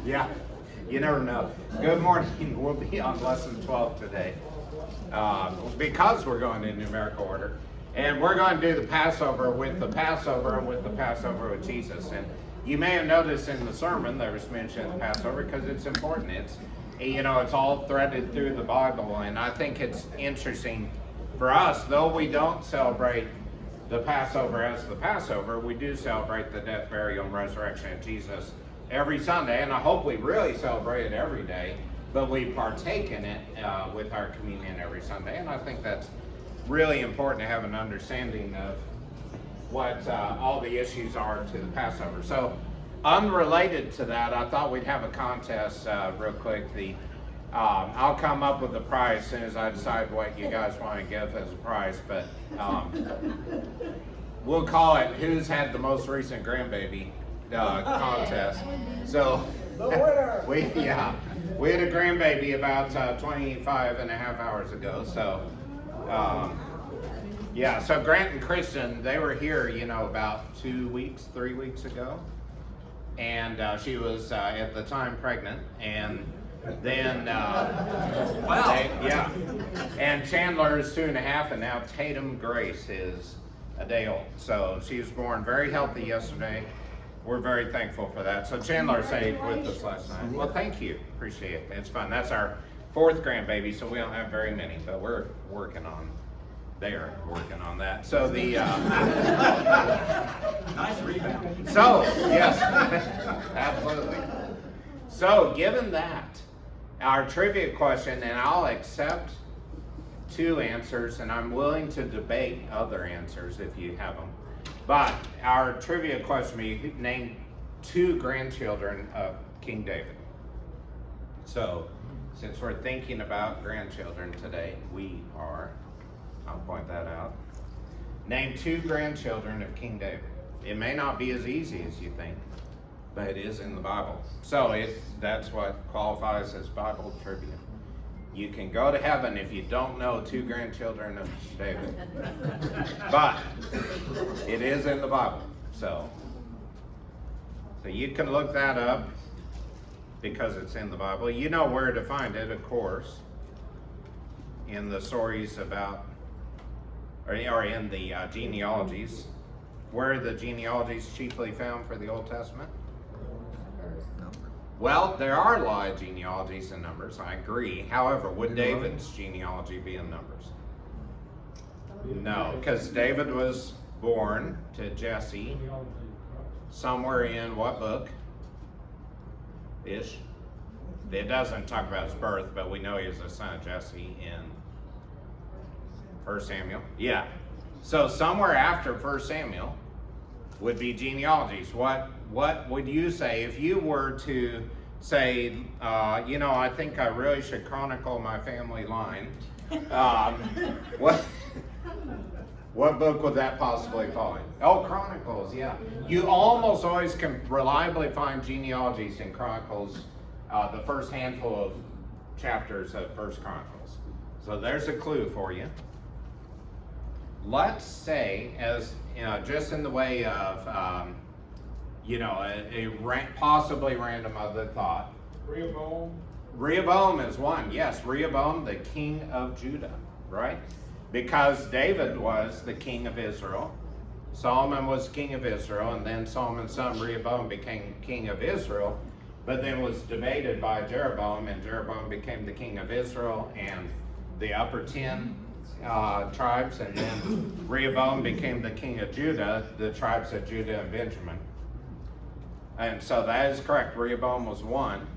Yeah, you never know. Good morning. We'll be on lesson 12 today because we're going in numerical order. And we're going to do the Passover with the Passover and with the Passover with Jesus. And you may have noticed in the sermon there was mention of the Passover because it's important. It's all threaded through the Bible. And I think it's interesting for us, though we don't celebrate the Passover as the Passover, we do celebrate the death, burial, and resurrection of Jesus every Sunday, and I hope we really celebrate it every day, but we partake in it with our communion every Sunday, and I think that's really important to have an understanding of what all the issues are to the Passover. So, unrelated to that, I thought we'd have a contest real quick. I'll come up with the prize as soon as I decide what you guys want to give as a prize, but we'll call it Who's Had the Most Recent Grandbaby contest. So we had a grandbaby about 25 and a half hours ago. So so Grant and Kristen, they were here, about 3 weeks ago, and she was at the time pregnant, and then and Chandler is 2.5, and now Tatum Grace is a day old. So she was born very healthy yesterday. We're very thankful for that. So Chandler stayed with us last night. Well, thank you. Appreciate it. It's fun. That's our 4th grandbaby, so we don't have very many, but we're working on that. So the nice rebound. So yes, absolutely. So given that, our trivia question, and I'll accept 2 answers, and I'm willing to debate other answers if you have them. But our trivia question, we named 2 grandchildren of King David. So, since we're thinking about grandchildren today, I'll point that out. Name 2 grandchildren of King David. It may not be as easy as you think, but it is in the Bible. So that's what qualifies as Bible trivia. You can go to heaven if you don't know 2 grandchildren of David. But it is in the Bible. So you can look that up because it's in the Bible. You know where to find it, of course, in the stories about, or in the genealogies. Where are the genealogies chiefly found for the Old Testament? Well, there are a lot of genealogies in Numbers, I agree. However, would David's genealogy be in Numbers? No, because David was born to Jesse somewhere in what book? Ish. It doesn't talk about his birth, but we know he was the son of Jesse in 1 Samuel. Yeah. So somewhere after 1 Samuel would be genealogies. What would you say if you were to say, I think I really should chronicle my family line? What book would that possibly fall in? Oh, Chronicles, yeah. You almost always can reliably find genealogies in Chronicles, the first handful of chapters of First Chronicles. So there's a clue for you. Let's say, as just in the way of, a possibly random other thought. Rehoboam is one. Yes, Rehoboam, the king of Judah, right? Because David was the king of Israel. Solomon was king of Israel, and then Solomon's son Rehoboam became king of Israel, but then was debated by Jeroboam, and Jeroboam became the king of Israel and the upper 10 tribes, and then Rehoboam became the king of Judah, the tribes of Judah and Benjamin. And so that is correct. Rehoboam was one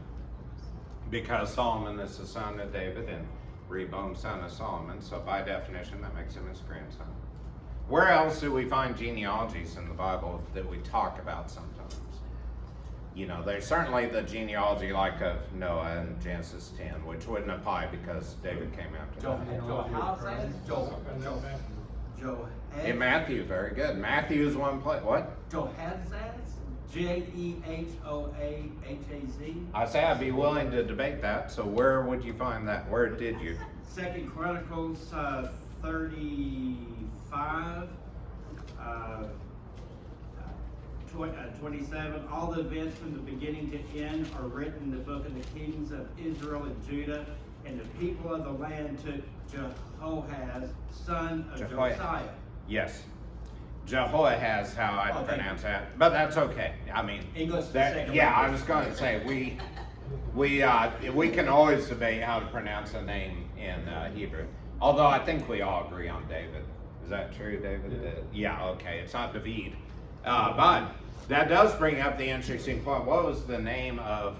because Solomon is the son of David and Rehoboam son of Solomon. So by definition, that makes him his grandson. Where else do we find genealogies in the Bible that we talk about sometimes? There's certainly the genealogy like of Noah in Genesis 10, which wouldn't apply because David came after Joe. In Matthew, very good. Matthew is one place. What? Jehoahaz, Jehoahaz. I say I'd be willing to debate that. So where would you find that? Where did you? 2 Chronicles 35. 27. All the events from the beginning to end are written in the book of the kings of Israel and Judah. And the people of the land took Jehoahaz, son of Josiah. Yes. Jehoahaz, how I pronounce that, but that's okay. I mean, English. I was going to say we can always debate how to pronounce a name in Hebrew. Although I think we all agree on David. Is that true, David? Yeah. Okay. It's not David, but that does bring up the interesting point. What was the name of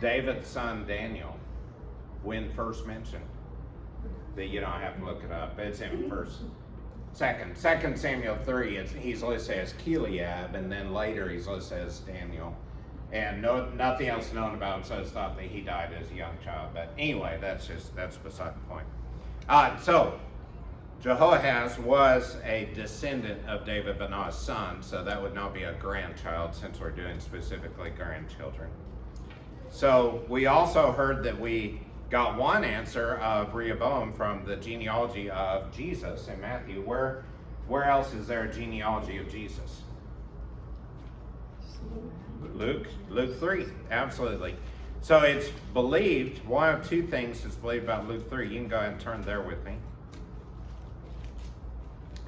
David's son Daniel when first mentioned? You don't have to look it up. It's in Second Samuel 3, he's listed as Keliab, and then later he's listed as Daniel. And nothing else known about him, so it's thought that he died as a young child. But anyway, that's beside the point. So Jehoahaz was a descendant of David, but not a son, so that would not be a grandchild since we're doing specifically grandchildren. So we also heard that we got one answer of Rehoboam from the genealogy of Jesus in Matthew. Where else is there a genealogy of Jesus? Luke 3, absolutely. So it's believed, one of two things is believed about Luke 3. You can go ahead and turn there with me.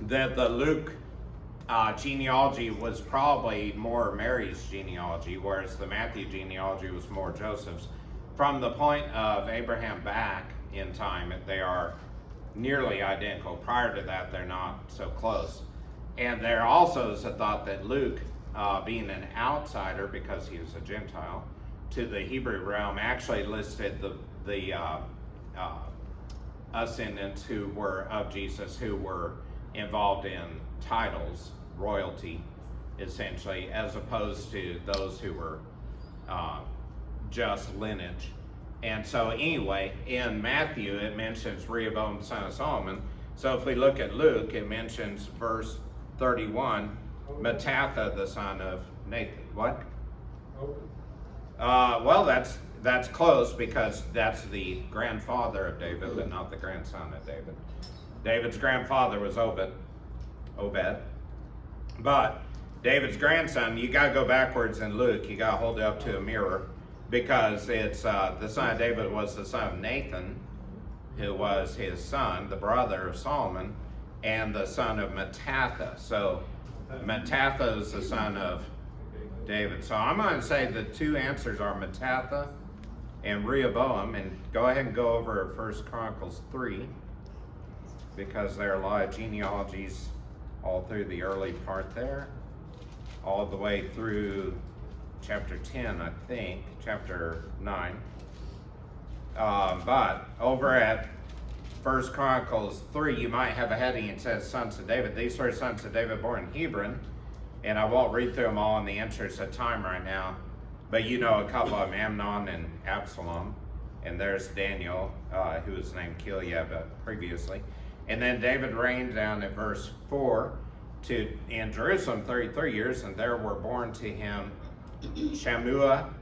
That the Luke genealogy was probably more Mary's genealogy, whereas the Matthew genealogy was more Joseph's. From the point of Abraham back in time, they are nearly identical. Prior to that, they're not so close. And there also is a thought that Luke, being an outsider because he was a Gentile, to the Hebrew realm, actually listed the ascendants who were of Jesus, who were involved in titles, royalty, essentially, as opposed to those who were just lineage. And so anyway, in Matthew it mentions Rehoboam son of Solomon. So if we look at Luke, it mentions verse 31, Mattatha the son of Nathan. What? Well, that's close because that's the grandfather of David, but not the grandson of David. David's grandfather was Obed. But David's grandson, you got to go backwards in Luke. You got to hold it up to a mirror, because it's the son of David was the son of Nathan, who was his son, the brother of Solomon, and the son of Mattatha. So Mattatha is the son of David. So I'm going to say the two answers are Mattatha and Rehoboam, and go ahead and go over 1 Chronicles 3, because there are a lot of genealogies all through the early part there, all the way through chapter 10, I think, chapter 9. But over at 1 Chronicles 3, you might have a heading that says sons of David. These were sons of David born in Hebron, and I won't read through them all in the interest of time right now, but you know a couple of them, Amnon and Absalom, and there's Daniel, who was named Keliab previously. And then David reigned down at verse 4 in Jerusalem 33 years, and there were born to him Shammua,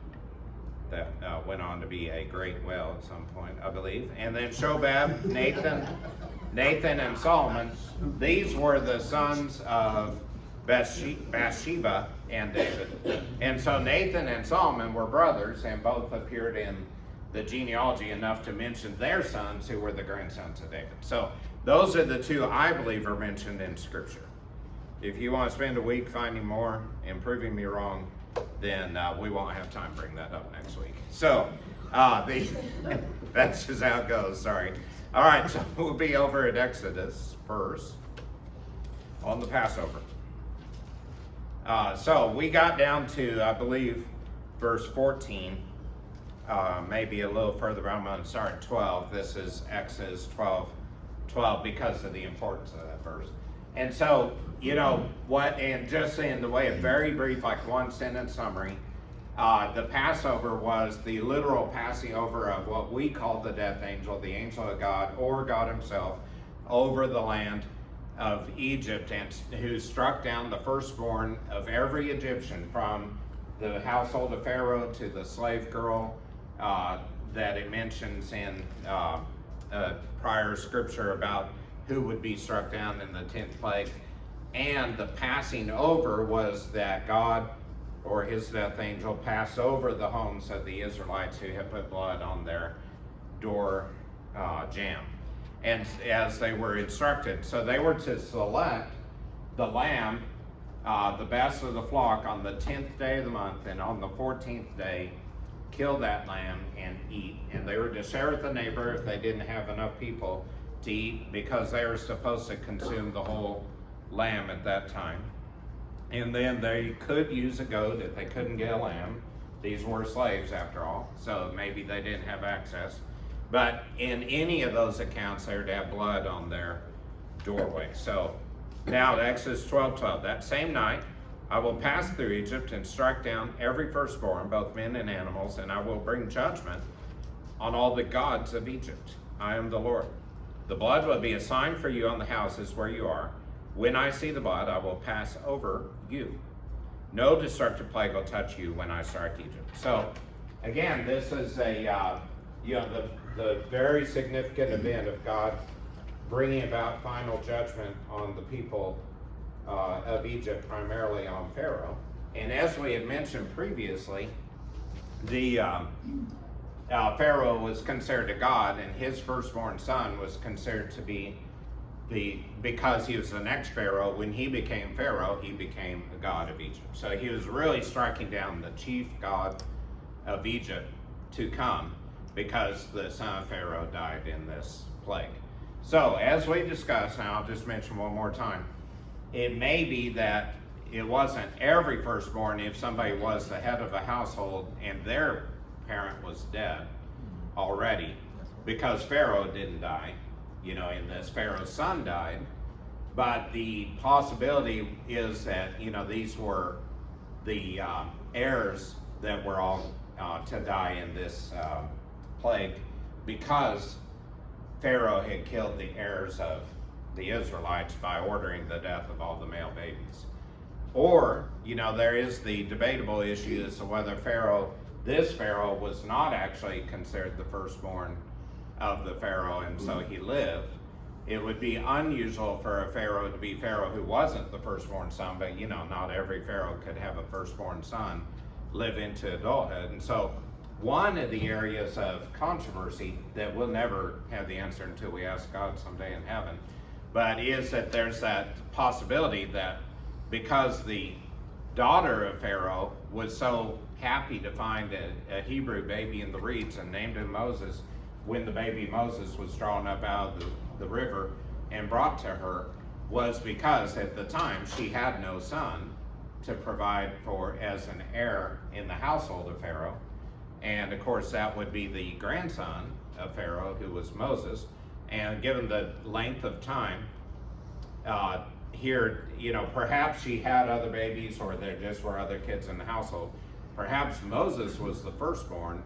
that went on to be a great well at some point, I believe. And then Shobab, Nathan and Solomon. These were the sons of Bathsheba and David. And so Nathan and Solomon were brothers, and both appeared in the genealogy enough to mention their sons, who were the grandsons of David. So those are the two I believe are mentioned in Scripture. If you want to spend a week finding more and proving me wrong, then we won't have time to bring that up next week. So that's just how it goes, sorry. All right, so we'll be over at Exodus first on the Passover. So we got down to, I believe, verse 14, maybe a little further, but I'm going to start at 12. This is Exodus 12 because of the importance of that verse. And so, you know what, and just in the way of very brief, like one sentence summary, the Passover was the literal passing over of what we call the death angel, the angel of God, or God himself, over the land of Egypt, and who struck down the firstborn of every Egyptian, from the household of Pharaoh to the slave girl that it mentions in prior scripture about who would be struck down in the 10th plague. And the passing over was that God or his death angel passed over the homes of the Israelites who had put blood on their door jamb, and as they were instructed. So they were to select the lamb, the best of the flock, on the 10th day of the month, and on the 14th day kill that lamb and eat. And they were to share with the neighbor if they didn't have enough people to eat, because they were supposed to consume the whole lamb at that time. And then they could use a goat if they couldn't get a lamb. These were slaves after all, so maybe they didn't have access. But in any of those accounts, they were to have blood on their doorway. So now Exodus 12:12. That same night I will pass through Egypt and strike down every firstborn, both men and animals, and I will bring judgment on all the gods of Egypt. I am the Lord. The blood will be a sign for you on the houses where you are. When I see the blood, I will pass over you. No destructive plague will touch you when I strike Egypt. So, again, this is the very significant event of God bringing about final judgment on the people of Egypt, primarily on Pharaoh. And as we had mentioned previously, the Pharaoh was considered a god, and his firstborn son was considered to be because he was the next Pharaoh. When he became Pharaoh, he became a god of Egypt. So he was really striking down the chief god of Egypt to come, because the son of Pharaoh died in this plague. So as we discussed, now I'll just mention one more time, it may be that it wasn't every firstborn. If somebody was the head of a household and their parent was dead already, because Pharaoh didn't die, in this, Pharaoh's son died. But the possibility is that, these were the heirs that were all to die in this plague, because Pharaoh had killed the heirs of the Israelites by ordering the death of all the male babies. Or, there is the debatable issue as to whether this Pharaoh was not actually considered the firstborn of the Pharaoh, and so he lived. It would be unusual for a Pharaoh to be Pharaoh who wasn't the firstborn son, but not every Pharaoh could have a firstborn son live into adulthood. And so one of the areas of controversy that we'll never have the answer until we ask God someday in heaven, but is that there's that possibility that because the daughter of Pharaoh was so happy to find a Hebrew baby in the reeds and named him Moses, when the baby Moses was drawn up out of the river and brought to her, was because at the time she had no son to provide for as an heir in the household of Pharaoh. And of course that would be the grandson of Pharaoh, who was Moses. And given the length of time here, perhaps she had other babies, or there just were other kids in the household. Perhaps Moses was the firstborn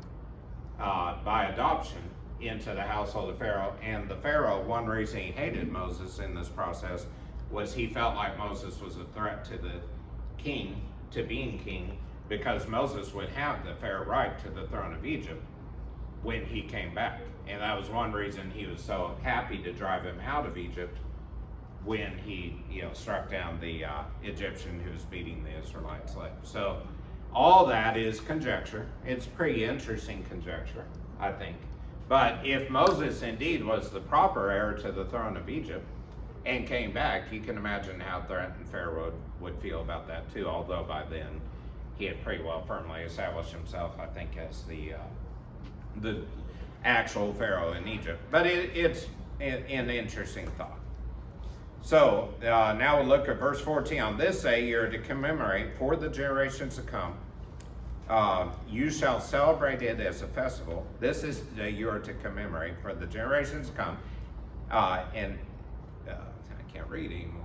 by adoption into the household of Pharaoh. And the Pharaoh, one reason he hated Moses in this process was he felt like Moses was a threat to the king, to being king, because Moses would have the fair right to the throne of Egypt when he came back. And that was one reason he was so happy to drive him out of Egypt when he struck down the Egyptian who was beating the Israelite slave. So all that is conjecture. It's pretty interesting conjecture, I think. But if Moses indeed was the proper heir to the throne of Egypt and came back, you can imagine how threatened Pharaoh would feel about that too, although by then he had pretty well firmly established himself, I think, as the actual Pharaoh in Egypt. But it's an interesting thought. So now we'll look at verse 14. On this day you're to commemorate for the generations to come. You shall celebrate it as a festival. This is the day you are to commemorate for the generations to come. I can't read anymore.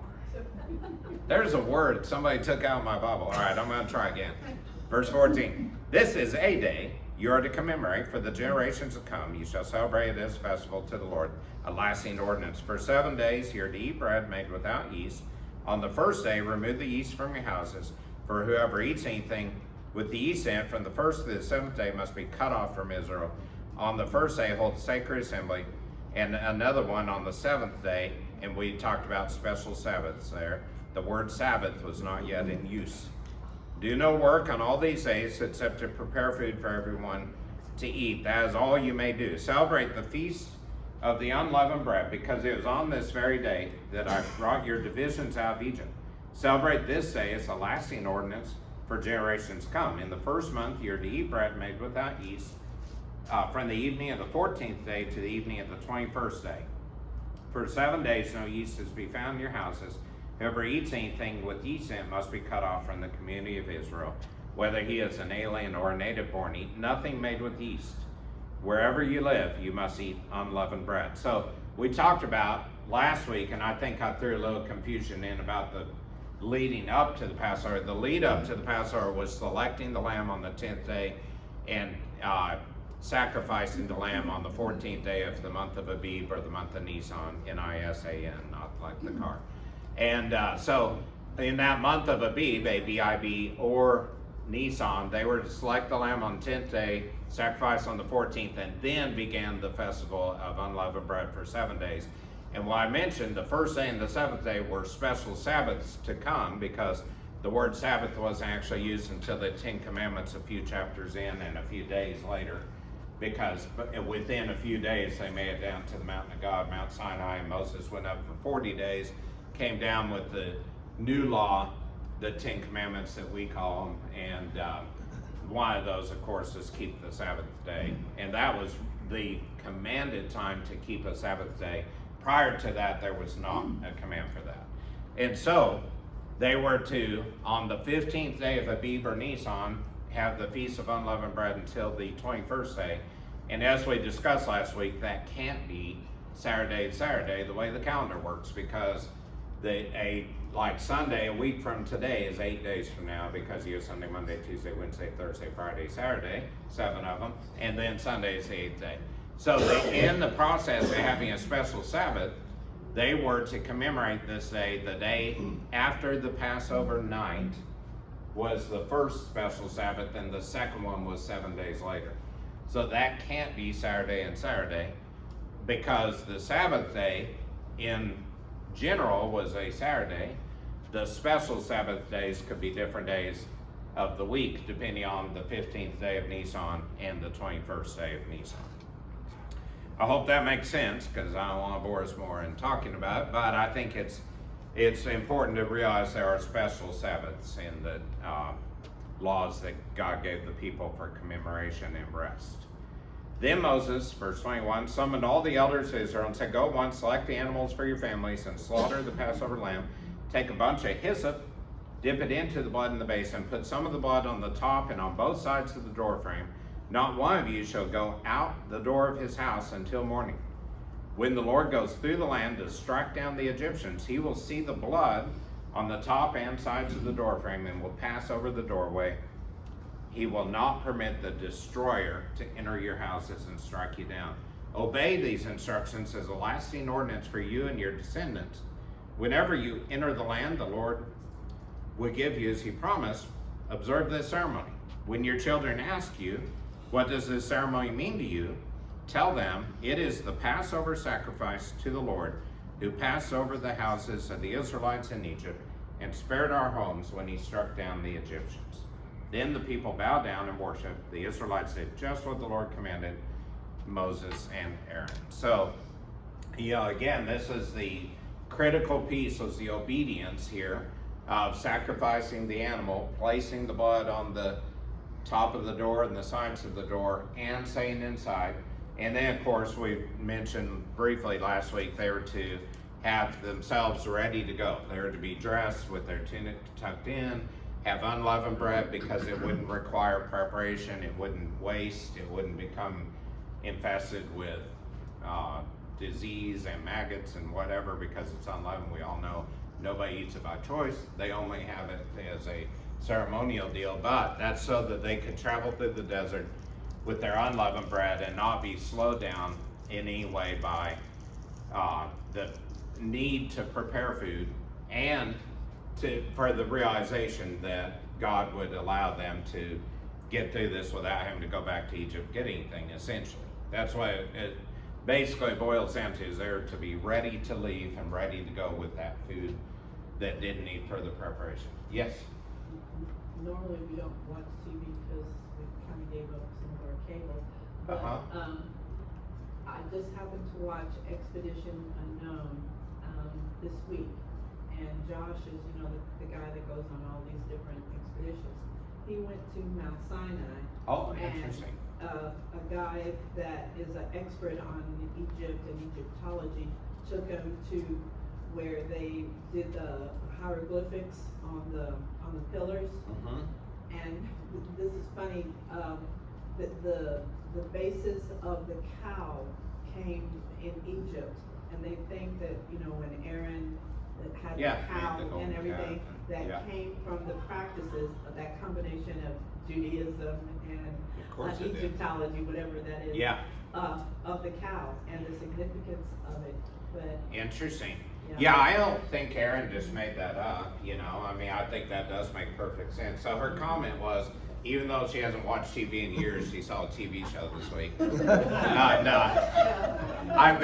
There's a word somebody took out of my Bible. All right, I'm going to try again. Verse 14. This is a day you are to commemorate for the generations to come. You shall celebrate it as a festival to the Lord, a lasting ordinance. For 7 days you are to eat bread made without yeast. On the first day remove the yeast from your houses. For whoever eats anything with the yeast in it from the first to the 7th day must be cut off from Israel. On the first day hold a sacred assembly, and another one on the 7th day. And we talked about special Sabbaths there. The word Sabbath was not yet in use. Do no work on all these days except to prepare food for everyone to eat. That is all you may do. Celebrate the feast of the unleavened bread, because it was on this very day that I brought your divisions out of Egypt. Celebrate this day as a lasting ordinance for generations to come. In the first month, you are to eat bread made without yeast, from the evening of the 14th day to the evening of the 21st day. For 7 days, no yeast is to be found in your houses. Whoever eats anything with yeast in it must be cut off from the community of Israel, whether he is an alien or a native born. Eat nothing made with yeast. Wherever you live, you must eat unleavened bread. So we talked about last week, and I think I threw a little confusion in about the leading up to the Passover. The lead up to the Passover was selecting the lamb on the 10th day and sacrificing the lamb on the 14th day of the month of Abib, or the month of Nisan, Nisan, not like the car. And so in that month of Abib, A-B-I-B, or Nisan, they were to select the lamb on the 10th day, sacrifice on the 14th, and then began the festival of unleavened bread for 7 days. And what I mentioned, the first day and the 7th day were special Sabbaths to come, because the word Sabbath wasn't actually used until the 10 Commandments a few chapters in and a few days later, because within a few days they made it down to the mountain of God, Mount Sinai, and Moses went up for 40 days, came down with the new law, the 10 Commandments that we call them, and one of those, of course, is keep the Sabbath day, and that was the commanded time to keep a Sabbath day. Prior to that, there was not a command for that. And so they were to, on the 15th day of Abib or Nisan, have the Feast of Unleavened Bread until the 21st day. And as we discussed last week, that can't be Saturday the way the calendar works, because like Sunday, a week from today, is 8 days from now, because you have Sunday, Monday, Tuesday, Wednesday, Thursday, Friday, Saturday, 7 of them, and then Sunday is the 8th day. So in the process of having a special Sabbath, they were to commemorate this day. The day after the Passover night was the first special Sabbath, and the second one was 7 days later. So that can't be Saturday, because the Sabbath day in general was a Saturday. The special Sabbath days could be different days of the week, depending on the 15th day of Nisan and the 21st day of Nisan. I hope that makes sense, because I don't want to bore us more in talking about it, but I think it's important to realize there are special Sabbaths in the laws that God gave the people for commemoration and rest. Then Moses, verse 21, summoned all the elders of Israel and said, go at once, select the animals for your families and slaughter the Passover lamb. Take a bunch of hyssop, dip it into the blood in the basin, put some of the blood on the top and on both sides of the doorframe. Not one of you shall go out the door of his house until morning. When the Lord goes through the land to strike down the Egyptians, he will see the blood on the top and sides of the doorframe and will pass over the doorway. He will not permit the destroyer to enter your houses and strike you down. Obey these instructions as a lasting ordinance for you and your descendants. Whenever you enter the land the Lord will give you as he promised, observe this ceremony. When your children ask you, what does this ceremony mean to you? Tell them, it is the Passover sacrifice to the Lord, who passed over the houses of the Israelites in Egypt and spared our homes when he struck down the Egyptians. Then the people bowed down and worshiped. The Israelites did just what the Lord commanded Moses and Aaron. So, again, this is the critical piece, was the obedience here of sacrificing the animal, placing the blood on the top of the door and the sides of the door, and saying inside. And then, of course, we mentioned briefly last week, they were to have themselves ready to go. They were to be dressed with their tunic tucked in, have unleavened bread, because it wouldn't require preparation, it wouldn't waste, it wouldn't become infested with disease and maggots and whatever, because it's unleavened. We all know nobody eats it by choice. They only have it as a ceremonial deal, but that's so that they could travel through the desert with their unleavened bread and not be slowed down in any way by the need to prepare food, and for the realization that God would allow them to get through this without having to go back to Egypt, get anything, essentially. That's what it basically boils down to, is they're to be ready to leave and ready to go with that food that didn't need further preparation. Yes? Normally we don't watch TV because we kind of gave up some of our cable. But I just happened to watch Expedition Unknown this week. And Josh is, you know, the guy that goes on all these different expeditions. He went to Mount Sinai. Oh, interesting. And a guy that is an expert on Egypt and Egyptology took him to where they did the hieroglyphics on the pillars. And this is funny, the basis of the cow came in Egypt, and they think that, you know, when Aaron had the cow and everything, that came from the practices of that combination of Judaism and Egyptology, whatever that is, of the cow and the significance of it. But interesting. Yeah, I don't think Aaron just made that up, you know. I mean, I think that does make perfect sense. So her comment was, even though she hasn't watched TV in years, she saw a TV show this week.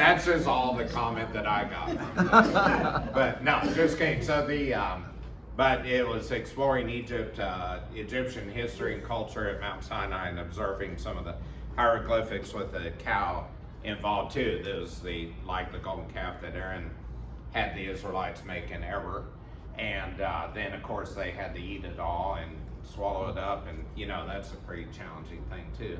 That's just all the comment that I got. But no, just kidding. So but it was exploring Egypt, Egyptian history and culture at Mount Sinai, and observing some of the hieroglyphics with the cow involved too. There was the golden calf that Aaron had the Israelites make an error, and then of course they had to eat it all and swallow it up, and you know, that's a pretty challenging thing too.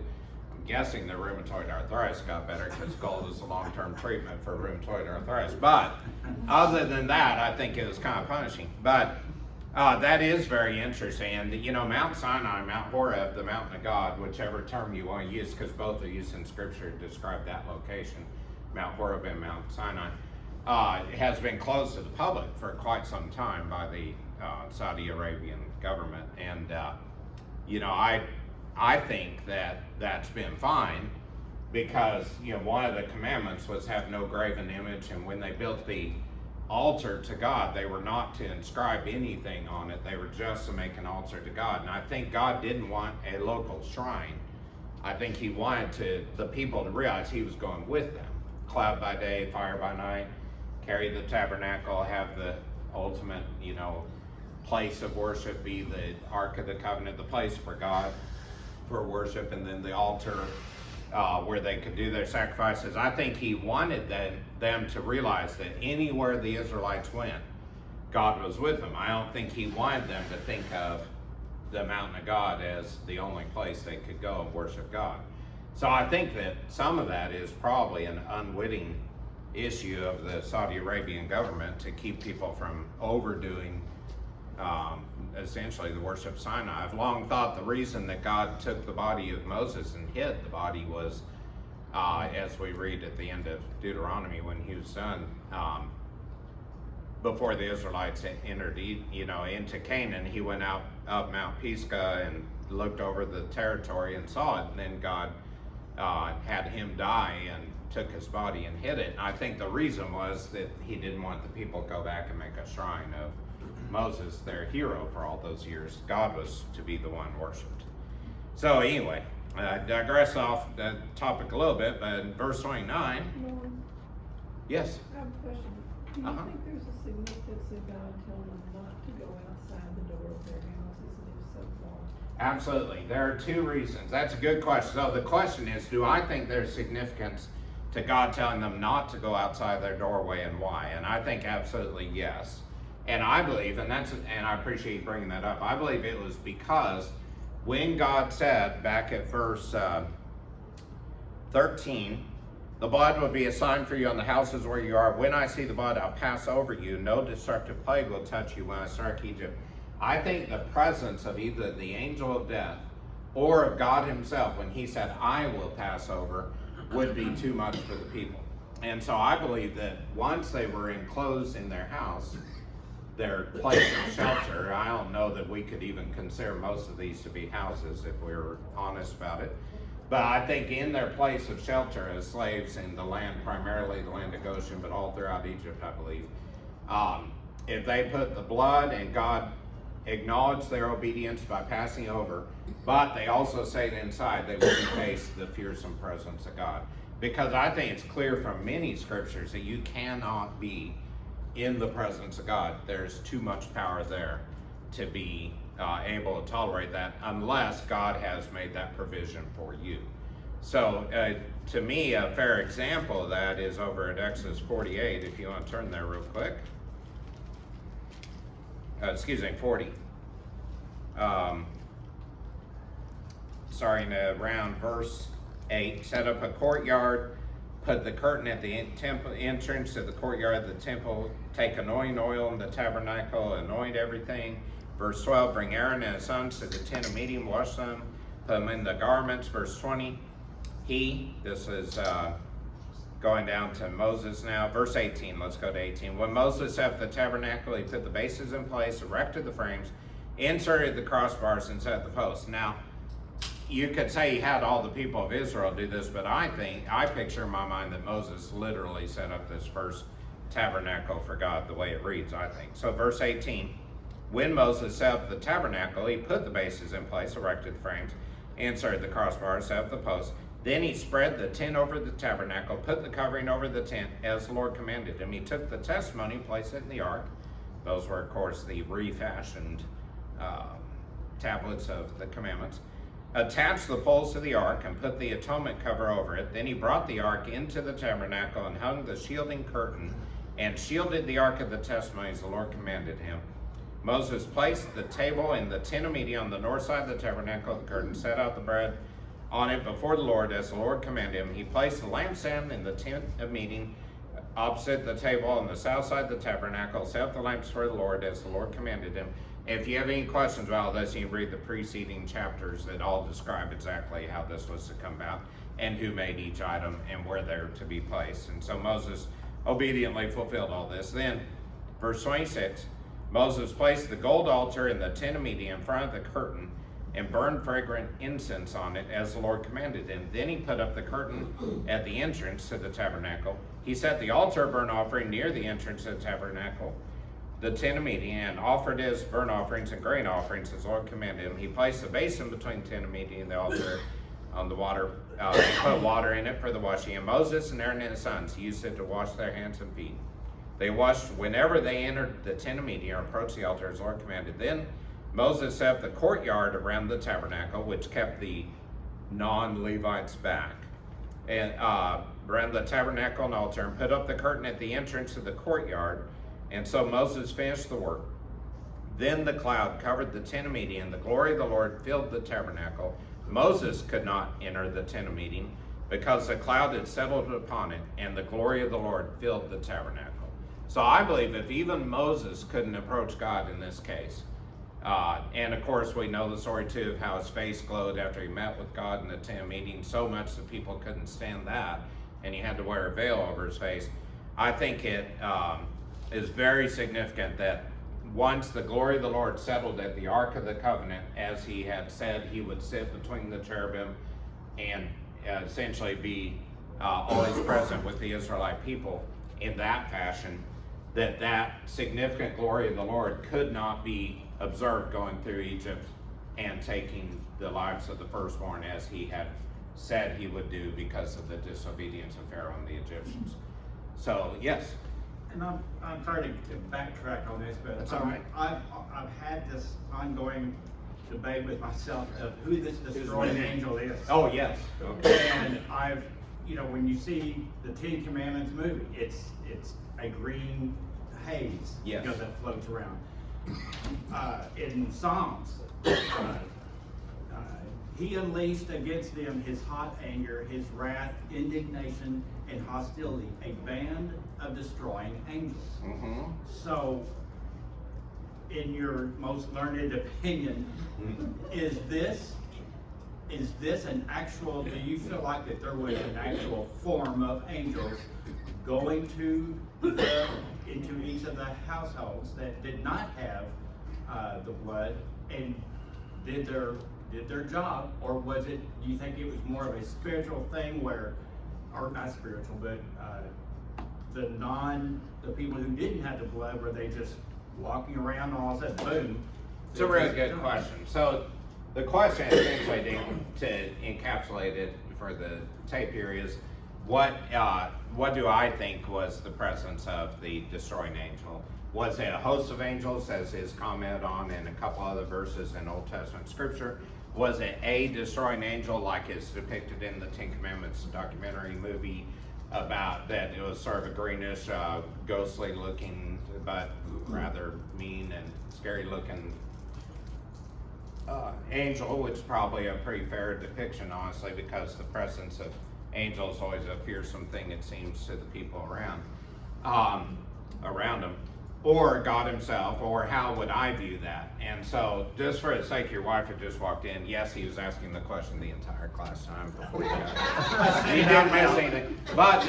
I'm guessing the rheumatoid arthritis got better because gold is a long-term treatment for rheumatoid arthritis. But other than that, I think it was kind of punishing. But that is very interesting. And you know, Mount Sinai, Mount Horeb, the mountain of God, whichever term you want to use, because both are used in Scripture to describe that location, Mount Horeb and Mount Sinai, has been closed to the public for quite some time by the Saudi Arabian government. And you know, I think that that's been fine, because you know, one of the commandments was have no graven image, and when they built the altar to God, they were not to inscribe anything on it. They were just to make an altar to God. And I think God didn't want a local shrine. I think he wanted the people to realize he was going with them. Cloud by day, fire by night, carry the tabernacle, have the ultimate, you know, place of worship be the Ark of the Covenant, the place for God for worship, and then the altar where they could do their sacrifices. I think he wanted them to realize that anywhere the Israelites went, God was with them. I don't think he wanted them to think of the mountain of God as the only place they could go and worship God. So I think that some of that is probably an unwitting issue of the Saudi Arabian government to keep people from overdoing essentially the worship of Sinai. I've long thought the reason that God took the body of Moses and hid the body was, as we read at the end of Deuteronomy, when he was done, before the Israelites entered, into Canaan, he went out up Mount Pisgah and looked over the territory and saw it, and then God had him die and took his body and hid it. And I think the reason was that he didn't want the people to go back and make a shrine of Moses, their hero for all those years. God was to be the one worshipped. So anyway, I digress off the topic a little bit, but in verse 29, yes? I have a question. Do you think there's a significance of God telling them not to go outside the door of their houses and if so far? Absolutely. There are two reasons. That's a good question. So the question is, do I think there's significance to God telling them not to go outside their doorway, and why? And I think absolutely yes. And I believe, and I appreciate you bringing that up, I believe it was because when God said back at verse 13, the blood will be a sign for you on the houses where you are. When I see the blood, I'll pass over you. No destructive plague will touch you when I strike Egypt. I think the presence of either the angel of death or of God himself, when he said, I will pass over, would be too much for the people. And so I believe that once they were enclosed in their house, their place of shelter, I don't know that we could even consider most of these to be houses if we were honest about it. But I think in their place of shelter as slaves in the land, primarily the land of Goshen, but all throughout Egypt, I believe, if they put the blood, and God acknowledged their obedience by passing over, but they also stayed inside, they wouldn't face the fearsome presence of God. Because I think it's clear from many scriptures that you cannot be in the presence of God. There's too much power there to be able to tolerate that unless God has made that provision for you. So to me, a fair example of that is over at Exodus 48, if you want to turn there real quick. 40. Around verse 8, set up a courtyard, put the curtain at the temple entrance to the courtyard of the temple, take anointing oil in the tabernacle, anoint everything. Verse 12, bring Aaron and his sons to the tent of meeting, wash them, put them in the garments. Verse 20, this is going down to Moses now. Verse 18, let's go to 18. When Moses set up the tabernacle, he put the bases in place, erected the frames, inserted the crossbars, and set the posts. Now, you could say he had all the people of Israel do this, but I picture in my mind that Moses literally set up this first tabernacle for God the way it reads, I think. So verse 18, when Moses set up the tabernacle, he put the bases in place, erected the frames, inserted the crossbars, set up the posts. Then he spread the tent over the tabernacle, put the covering over the tent as the Lord commanded him. He took the testimony, placed it in the ark. Those were, of course, the refashioned tablets of the commandments. Attached the poles to the ark and put the atonement cover over it. Then he brought the ark into the tabernacle and hung the shielding curtain and shielded the ark of the testimony as the Lord commanded him. Moses placed the table in the tent of meeting on the north side of the tabernacle, the curtain, set out the bread on it before the Lord as the Lord commanded him. He placed the lampstand in the tent of meeting opposite the table on the south side of the tabernacle, set up the lamps for the Lord as the Lord commanded him. If you have any questions about this, you can read the preceding chapters that all describe exactly how this was to come about and who made each item and where they're to be placed. And so Moses obediently fulfilled all this. Then, verse 26, Moses placed the gold altar in the tent of meeting in front of the curtain and burned fragrant incense on it as the Lord commanded him. Then he put up the curtain at the entrance to the tabernacle. He set the altar of burnt offering near the entrance to the tabernacle, the tent of meeting, and offered his burnt offerings and grain offerings as the Lord commanded him. He placed a basin between the tent of meeting and the altar on the water, and put water in it for the washing. And Moses and Aaron and his sons used it to wash their hands and feet. They washed whenever they entered the tent of meeting or approached the altar as the Lord commanded. Then Moses set up the courtyard around the tabernacle, which kept the non-Levites back, and around the tabernacle and altar, and put up the curtain at the entrance of the courtyard. And so Moses finished the work. Then the cloud covered the tent of meeting, and the glory of the Lord filled the tabernacle. Moses could not enter the tent of meeting because the cloud had settled upon it, and the glory of the Lord filled the tabernacle. So I believe if even Moses couldn't approach God in this case, and of course we know the story too of how his face glowed after he met with God in the tent of meeting so much that people couldn't stand that, and he had to wear a veil over his face. I think it is very significant that once the glory of the Lord settled at the Ark of the Covenant, as he had said he would sit between the cherubim and essentially be always present with the Israelite people in that fashion, that significant glory of the Lord could not be observed going through Egypt and taking the lives of the firstborn as he had said he would do because of the disobedience of Pharaoh and the Egyptians. So, yes. And I'm sorry to backtrack on this, but that's all right. I've had this ongoing debate with myself of who this destroying angel is. Oh, yes. Okay. And when you see the Ten Commandments movie, it's a green haze, yes, that floats around. In Psalms, he unleashed against them his hot anger, his wrath, indignation, and hostility, a band of destroying angels. Mm-hmm. So, in your most learned opinion, is this an actual, do you feel like that there was an actual form of angels going into each of the households that did not have the blood and did their job, or was it, do you think it was more of a spiritual thing where, or not spiritual, but the people who didn't have the blood, were they just walking around and all of a sudden, boom? It's a really good question. So the question essentially to encapsulate it for the tape here is, what do I think was the presence of the destroying angel? Was it a host of angels, as is commented on in a couple other verses in Old Testament scripture? Was it a destroying angel like it's depicted in the Ten Commandments documentary movie about that it was sort of a greenish, ghostly looking, but rather mean and scary looking angel, which is probably a pretty fair depiction, honestly, because the presence of angels is always a fearsome thing, it seems, to the people around them, or God himself, or how would I view that? And so, just for the sake, your wife had just walked in. Yes, he was asking the question the entire class time before you got here. He didn't miss anything. But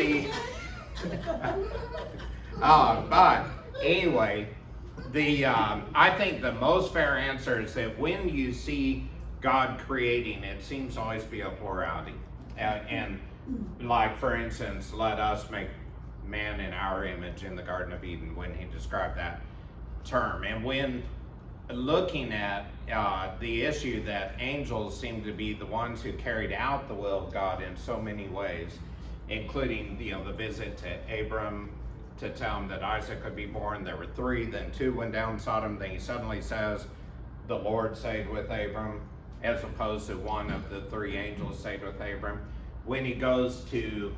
anyway, I think the most fair answer is that when you see God creating, it seems to always be a plurality. And like, for instance, let us make man in our image in the Garden of Eden, when he described that term. And when looking at the issue that angels seem to be the ones who carried out the will of God in so many ways, including the visit to Abram to tell him that Isaac could be born. There were 3, then 2 went down Sodom. Then he suddenly says, the Lord stayed with Abram, as opposed to one of the 3 angels stayed with Abram. When he goes to,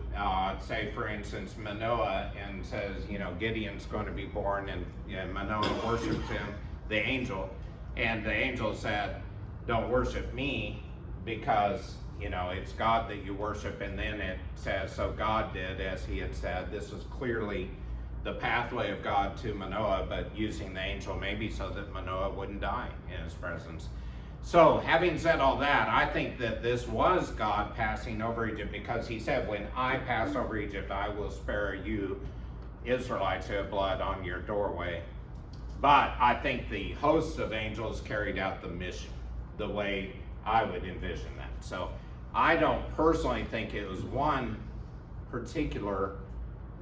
say, for instance, Manoah, and says, Gideon's going to be born, and Manoah worships him, the angel, and the angel said, don't worship me, because, it's God that you worship. And then it says, so God did as he had said. This was clearly the pathway of God to Manoah, but using the angel maybe so that Manoah wouldn't die in his presence. So, having said all that, I think that this was God passing over Egypt, because he said, when I pass over Egypt, I will spare you, Israelites, who have blood on your doorway. But I think the host of angels carried out the mission the way I would envision that. So, I don't personally think it was one particular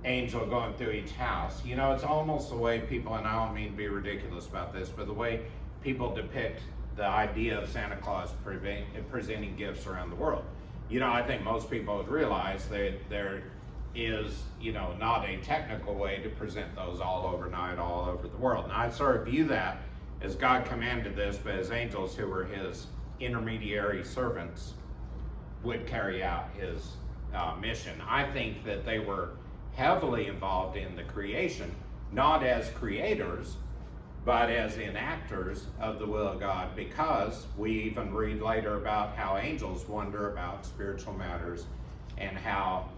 angel going through each house. It's almost the way people, and I don't mean to be ridiculous about this, but the way people depict the idea of Santa Claus presenting gifts around the world. I think most people would realize that there is, not a technical way to present those all overnight, all over the world. And I sort of view that as God commanded this, but as angels who were his intermediary servants would carry out his mission. I think that they were heavily involved in the creation, not as creators, but as enactors of the will of God, because we even read later about how angels wonder about spiritual matters, and how,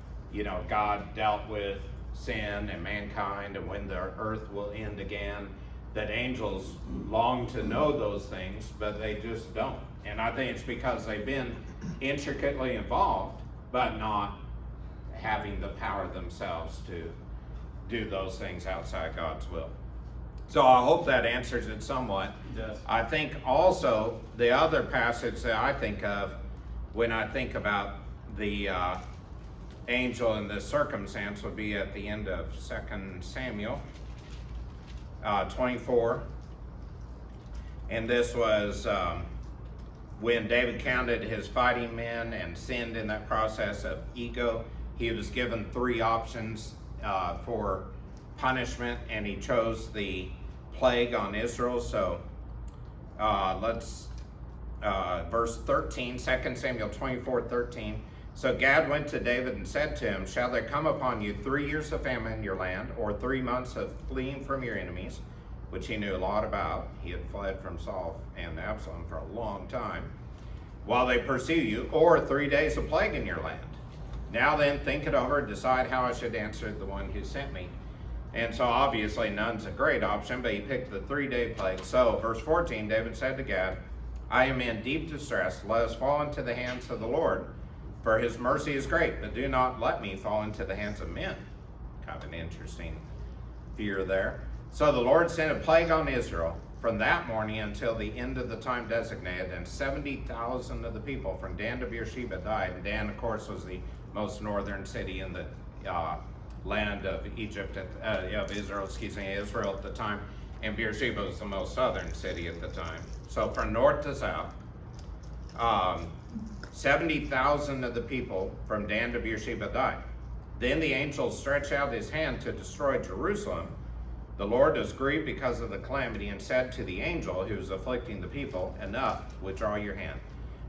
God dealt with sin and mankind, and when the earth will end again, that angels long to know those things, but they just don't. And I think it's because they've been intricately involved, but not having the power themselves to do those things outside God's will. So I hope that answers it somewhat. Yes. I think also the other passage that I think of when I think about the angel in this circumstance would be at the end of 2 Samuel 24. And this was when David counted his fighting men and sinned in that process of ego. He was given 3 options for punishment, and he chose the plague on Israel. So let's verse 13, 2 Samuel 24:13. So Gad went to David and said to him, shall there come upon you 3 years of famine in your land, or 3 months of fleeing from your enemies, which he knew a lot about? He had fled from Saul and Absalom for a long time, while they pursue you, or 3 days of plague in your land. Now then, think it over, decide how I should answer the one who sent me. And so obviously none's a great option, but he picked the 3-day plague. So verse 14, David said to Gad, I am in deep distress. Let us fall into the hands of the Lord, for his mercy is great, but do not let me fall into the hands of men. Kind of an interesting fear there. So the Lord sent a plague on Israel from that morning until the end of the time designated, and 70,000 of the people from Dan to Beersheba died. And Dan, of course, was the most northern city in the land of Egypt, of Israel, Israel at the time, and Beersheba was the most southern city at the time. So from north to south, 70,000 of the people from Dan to Beersheba died. Then the angel stretched out his hand to destroy Jerusalem. The Lord was grieved because of the calamity and said to the angel who was afflicting the people, enough, withdraw your hand.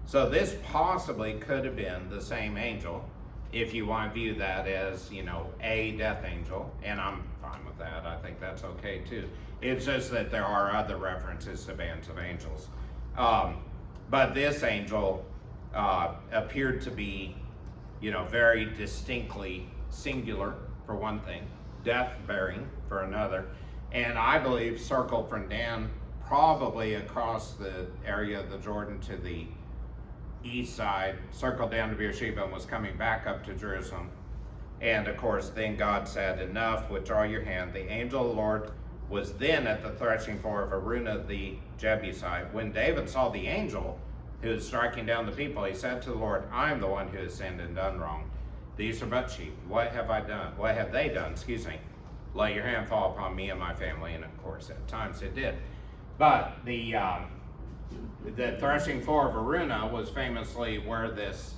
So this possibly could have been the same angel, if you want to view that as, a death angel, and I'm fine with that. I think that's okay too. It's just that there are other references to bands of angels. But this angel appeared to be, very distinctly singular, for one thing, death-bearing for another, and I believe circled from Dan probably across the area of the Jordan to the east side, circled down to Beersheba, and was coming back up to Jerusalem. And of course, then God said, enough, withdraw your hand. The angel of the Lord was then at the threshing floor of Araunah the Jebusite. When David saw the angel who was striking down the people, he said to the Lord, I am the one who has sinned and done wrong. These are but sheep. What have I done? What have they done? Let your hand fall upon me and my family. And of course, at times it did. But the threshing floor of Araunah was famously where this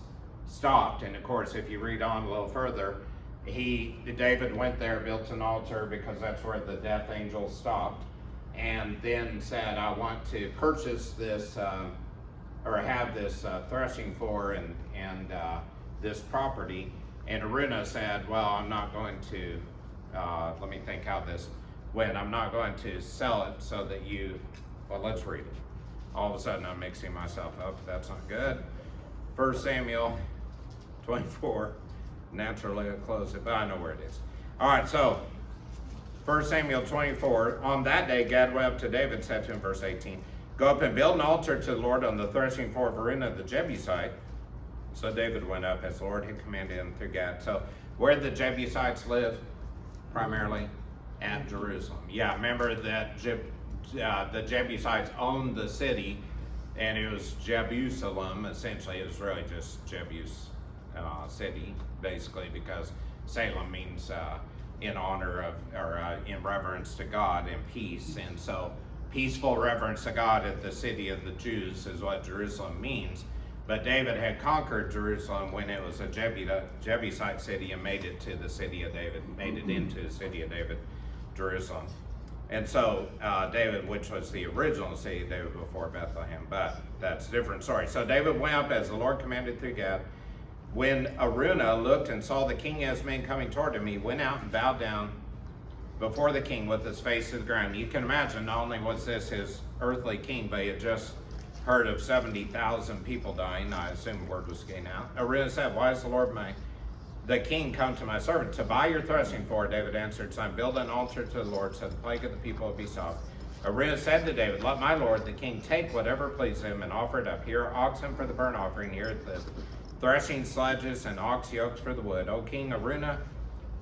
stopped. And of course, if you read on a little further, David went there, built an altar, because that's where the death angel stopped, and then said, I want to purchase this, or have this threshing floor and this property. And Araunah said, well, I'm not going to, let me think how this went. I'm not going to sell it so that let's read it. All of a sudden I'm mixing myself up. That's not good. 1 Samuel 24. Naturally I'll close it, but I know where it is. All right, so 1 Samuel 24. On that day Gad went up to David, said to him, verse 18, go up and build an altar to the Lord on the threshing floor of Araunah the Jebusite. So David went up as the Lord had commanded him through Gad. So where did the Jebusites live? Primarily at Jerusalem. Yeah, remember that the Jebusites owned the city, and it was Jerusalem. Essentially, it was really just Jebus city, basically, because Salem means in honor of, or in reverence to God and peace. And so peaceful reverence to God at the city of the Jews is what Jerusalem means. But David had conquered Jerusalem when it was a Jebusite city and made it to the city of David, made it into the city of David, Jerusalem. And so David, which was the original city of David before Bethlehem, but that's a different story. So David went up as the Lord commanded through Gad. When Araunah looked and saw the king and his men coming toward him, he went out and bowed down before the king with his face to the ground. You can imagine, not only was this his earthly king, but he had just heard of 70,000 people dying. I assume word was getting out. Araunah said, why has the Lord the king come to my servant to buy your threshing floor? David answered, son, build an altar to the Lord, so the plague of the people will be stopped. Araunah said to David, let my lord the king take whatever pleases him and offer it up. Here are oxen for the burnt offering, here are the threshing sledges and ox yokes for the wood. O king, Araunah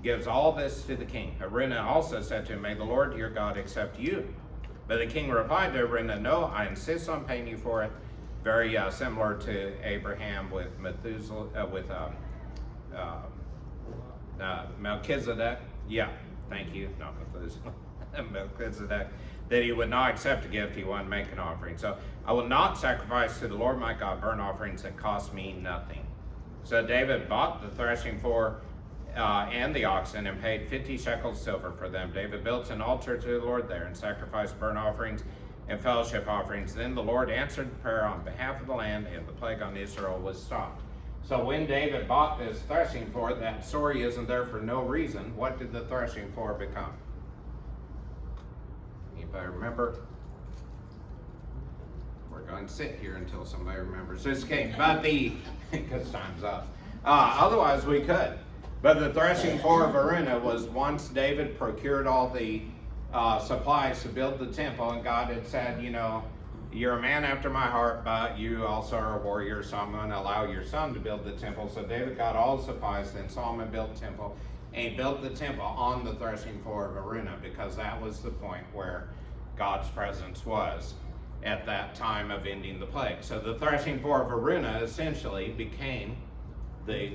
gives all this to the king. Araunah also said to him, may the Lord your God accept you. But the king replied to Araunah, no, I insist on paying you for it. Very similar to Abraham with Melchizedek. Yeah, thank you, not Methuselah. Melchizedek, that he would not accept a gift, he wanted to make an offering. So I will not sacrifice to the Lord my God burnt offerings that cost me nothing. So David bought the threshing floor and the oxen and paid 50 shekels silver for them. David built an altar to the Lord there and sacrificed burnt offerings and fellowship offerings. Then the Lord answered the prayer on behalf of the land, and the plague on Israel was stopped. So when David bought this threshing floor, that story isn't there for no reason. What did the threshing floor become? Anybody remember? We're going to sit here until somebody remembers this game, but because time's up. Otherwise we could. But the threshing floor of Araunah was once David procured all the supplies to build the temple, and God had said, you're a man after my heart, but you also are a warrior, so I'm going to allow your son to build the temple. So David got all the supplies, then Solomon built the temple, and he built the temple on the threshing floor of Araunah, because that was the point where God's presence was at that time of ending the plague. So the threshing floor of Araunah essentially became the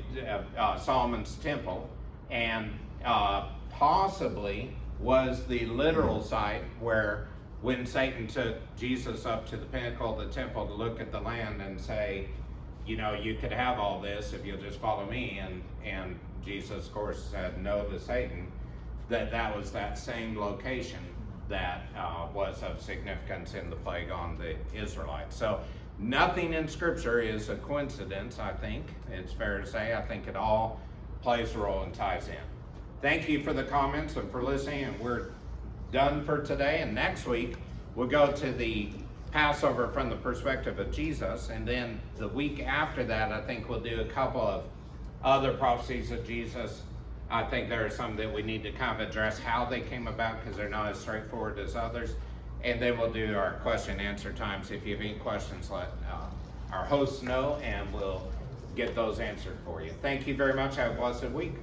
Solomon's temple, and possibly was the literal site where when Satan took Jesus up to the pinnacle of the temple to look at the land and say, you know, you could have all this if you'll just follow me. And Jesus, of course, said no to Satan. That was that same location that was of significance in the plague on the Israelites. So nothing in Scripture is a coincidence, I think. It's fair to say. I think it all plays a role and ties in. Thank you for the comments and for listening, and we're done for today. And next week, we'll go to the Passover from the perspective of Jesus, and then the week after that, I think we'll do a couple of other prophecies of Jesus. I think there are some that we need to kind of address how they came about, because they're not as straightforward as others. And then we'll do our question and answer times. If you have any questions, let our hosts know, and we'll get those answered for you. Thank you very much. Have a blessed week.